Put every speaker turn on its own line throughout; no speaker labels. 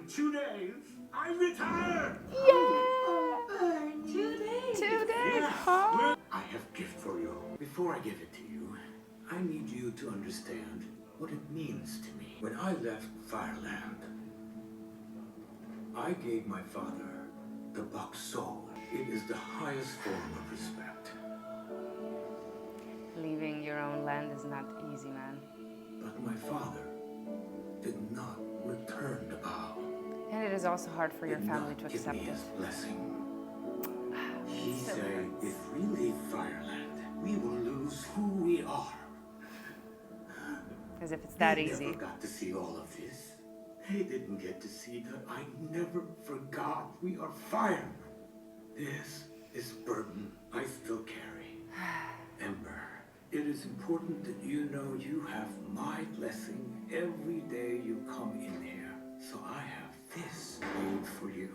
In 2 days, I retire.
Yeah!
2 days.
2 days,
Yes.
huh?
I have a gift for you. Before I give it to you, I need you to understand what it means to me. When I left Fireland, I gave my father the buck soul. It is the highest form of respect.
Leaving your own land is not easy, man.
But my father did not return the vow.
And it is also hard for your
Did
family
not
to
give
accept
me
it.
his blessing. He
So
said,
hurts.
if we leave Fireland, we will lose who we are.
As if it's that
They
easy.
never got to see all of this. They didn't get to see that I never forgot we are firemen. This is burden I still carry. Ember, it is important that you know you have my blessing every day you come in here. So I have this made for you.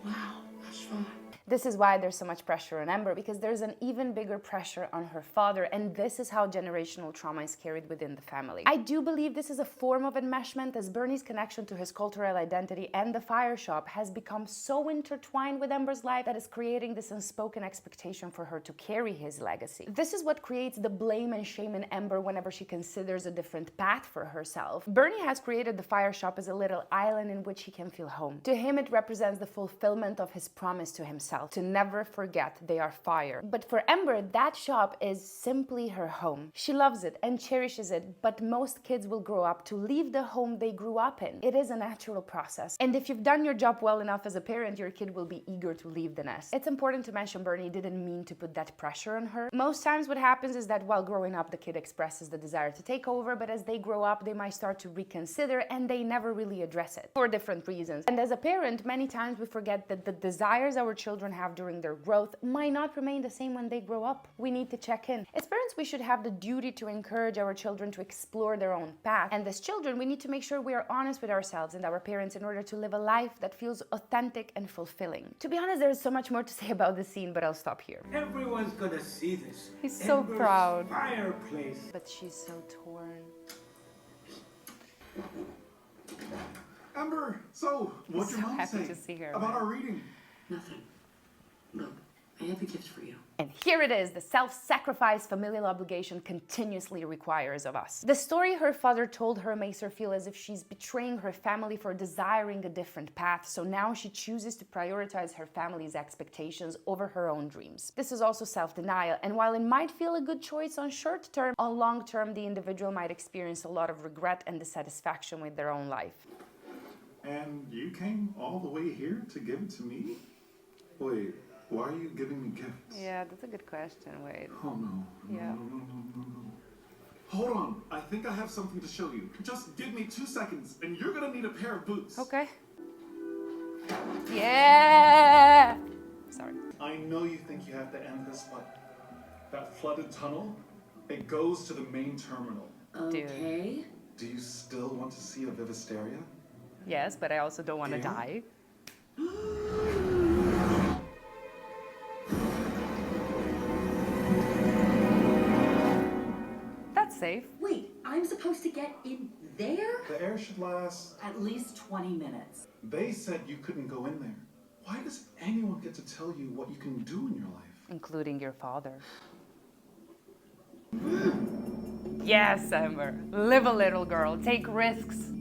Wow, Ashva.
This is why there's so much pressure on Ember, because there's an even bigger pressure on her father, and this is how generational trauma is carried within the family. I do believe this is a form of enmeshment, as Bernie's connection to his cultural identity and the fire shop has become so intertwined with Ember's life that it's creating this unspoken expectation for her to carry his legacy. This is what creates the blame and shame in Ember whenever she considers a different path for herself. Bernie has created the fire shop as a little island in which he can feel home. To him, it represents the fulfillment of his promise to himself, to never forget they are fire. But for Ember, that shop is simply her home. She loves it and cherishes it, but most kids will grow up to leave the home they grew up in. It is a natural process. And if you've done your job well enough as a parent, your kid will be eager to leave the nest. It's important to mention Bernie didn't mean to put that pressure on her. Most times what happens is that while growing up, the kid expresses the desire to take over, but as they grow up, they might start to reconsider and they never really address it for different reasons. And as a parent, many times we forget that the desires our children have during their growth might not remain the same when they grow up. We need to check in. As parents, we should have the duty to encourage our children to explore their own path. And as children, we need to make sure we are honest with ourselves and our parents in order to live a life that feels authentic and fulfilling. To be honest, there's so much more to say about this scene, but I'll stop here.
Everyone's gonna see this.
He's so
Ember's
proud.
Fireplace.
But she's so torn.
Ember, so what'd
So
your mom
happy
say
to see her,
about
man.
our reading?
Nothing. Look, I have a gift for you.
And here it is, the self-sacrifice familial obligation continuously requires of us. The story her father told her makes her feel as if she's betraying her family for desiring a different path, so now she chooses to prioritize her family's expectations over her own dreams. This is also self-denial, and while it might feel a good choice on short term, on long term the individual might experience a lot of regret and dissatisfaction with their own life.
And you came all the way here to give it to me? Wait, why are you giving me gifts?
Yeah, that's a good question, wait.
Oh no.
Yeah.
No. Hold on, I think I have something to show you. Just give me 2 seconds and you're gonna need a pair of boots.
Okay. Yeah! Sorry.
I know you think you have to end this, but that flooded tunnel, it goes to the main terminal.
Okay.
Do you still want to see a Vivisteria?
Yes, but I also don't want to
Yeah.
die. That's safe.
Wait, I'm supposed to get in there?
The air should last.
At least 20 minutes.
They said you couldn't go in there. Why does anyone get to tell you what you can do in your life?
Including your father. Yes, Ember. Live a little, girl. Take risks.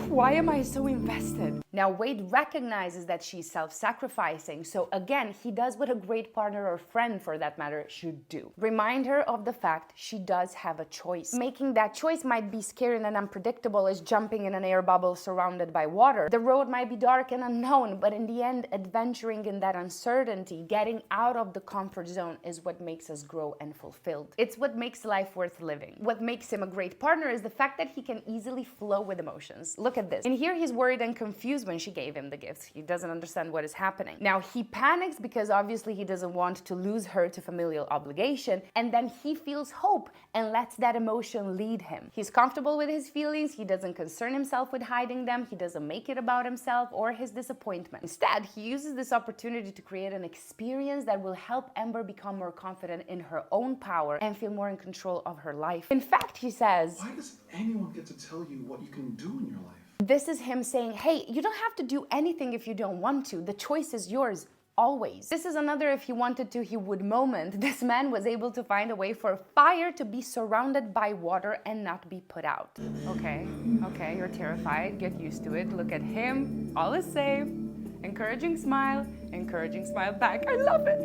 Why am I so invested? Now, Wade recognizes that she's self-sacrificing, so again, he does what a great partner or friend, for that matter, should do. Remind her of the fact she does have a choice. Making that choice might be scary and unpredictable as jumping in an air bubble surrounded by water. The road might be dark and unknown, but in the end, adventuring in that uncertainty, getting out of the comfort zone is what makes us grow and fulfilled. It's what makes life worth living. What makes him a great partner is the fact that he can easily flow with emotions. Look at this. And here he's worried and confused when she gave him the gifts. He doesn't understand what is happening. Now he panics because obviously he doesn't want to lose her to familial obligation, and then he feels hope and lets that emotion lead him. He's comfortable with his feelings, he doesn't concern himself with hiding them, he doesn't make it about himself or his disappointment. Instead, he uses this opportunity to create an experience that will help Ember become more confident in her own power and feel more in control of her life. In fact, he says,
Why does anyone get to tell you what you can do in your life?
this is him saying, hey, you don't have to do anything if you don't want to. The choice is yours. Always. This is another if he wanted to, he would moment. This man was able to find a way for fire to be surrounded by water and not be put out. Okay, you're terrified. Get used to it. Look at him. All is safe. Encouraging smile back. I love it.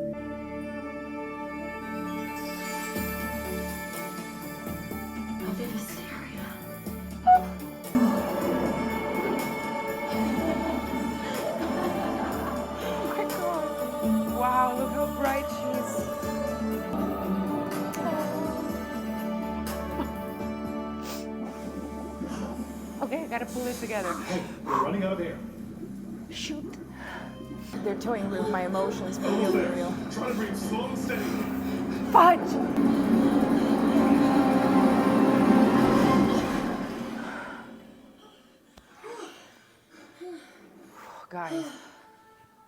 I'll be hysteria.
Wow, look how bright she is. Okay, I gotta pull it together.
Hey, we're running out of air.
Shoot. They're toying with my emotions for
Almost
real,
there.
for real.
Try to breathe slow and steady.
Fudge! Guys.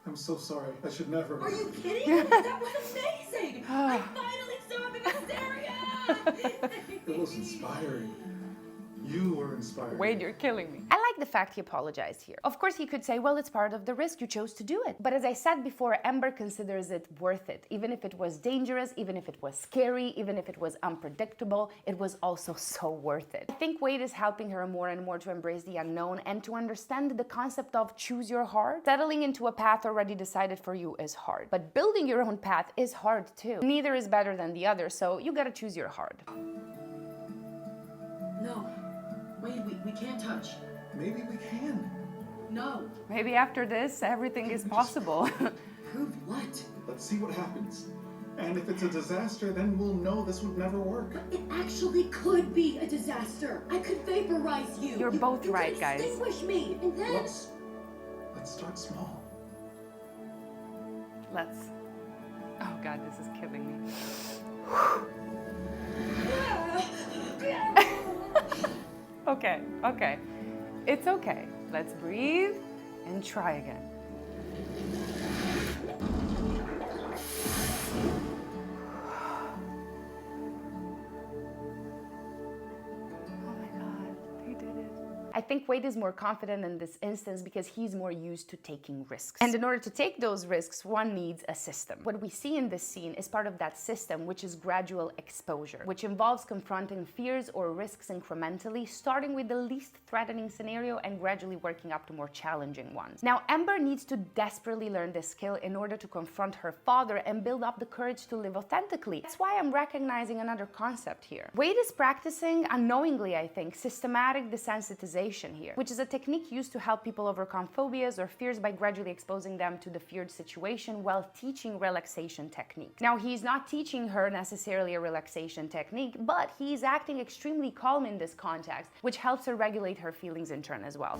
I'm so sorry. I should never.
Are you kidding? That was amazing! I finally saw him in hysteria!
It was inspiring. You were inspiring.
Wade, you're killing me. I like the fact he apologized here. Of course, he could say, well, it's part of the risk, you chose to do it. But as I said before, Ember considers it worth it. Even if it was dangerous, even if it was scary, even if it was unpredictable, it was also so worth it. I think Wade is helping her more and more to embrace the unknown and to understand the concept of choose your heart. Settling into a path already decided for you is hard. But building your own path is hard too. Neither is better than the other, so you gotta choose your heart.
No. Wait, we can't touch.
Maybe we can.
No.
Maybe after this, everything is possible.
Prove what?
Let's see what happens. And if it's a disaster, then we'll know this would never work.
But it actually could be a disaster. I could vaporize you.
You're both
you
right,
could
guys.
extinguish me, and then...
Let's start small.
Let's. Oh God, this is killing me. Okay. It's okay. Let's breathe and try again. I think Wade is more confident in this instance because he's more used to taking risks. And in order to take those risks, one needs a system. What we see in this scene is part of that system, which is gradual exposure, which involves confronting fears or risks incrementally, starting with the least threatening scenario and gradually working up to more challenging ones. Now, Ember needs to desperately learn this skill in order to confront her father and build up the courage to live authentically. That's why I'm recognizing another concept here. Wade is practicing, unknowingly, I think, systematic desensitization here, which is a technique used to help people overcome phobias or fears by gradually exposing them to the feared situation while teaching relaxation technique. Now, he's not teaching her necessarily a relaxation technique, but he's acting extremely calm in this context, which helps her regulate her feelings in turn as well.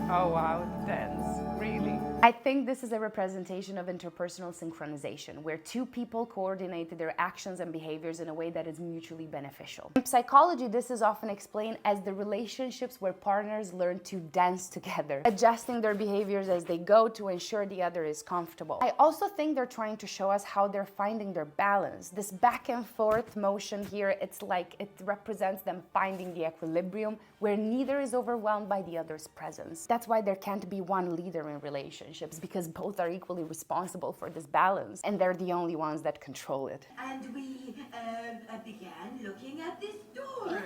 Oh wow, dense, really. I think this is a representation of interpersonal synchronization, where two people coordinate their actions and behaviors in a way that is mutually beneficial. In psychology, this is often explained as the relationships where partners learn to dance together, adjusting their behaviors as they go to ensure the other is comfortable. I also think they're trying to show us how they're finding their balance. This back and forth motion here, it's like it represents them finding the equilibrium where neither is overwhelmed by the other's presence. That's why there can't be one leader in relationships, because both are equally responsible for this balance, and they're the only ones that control it.
And we began looking at this door.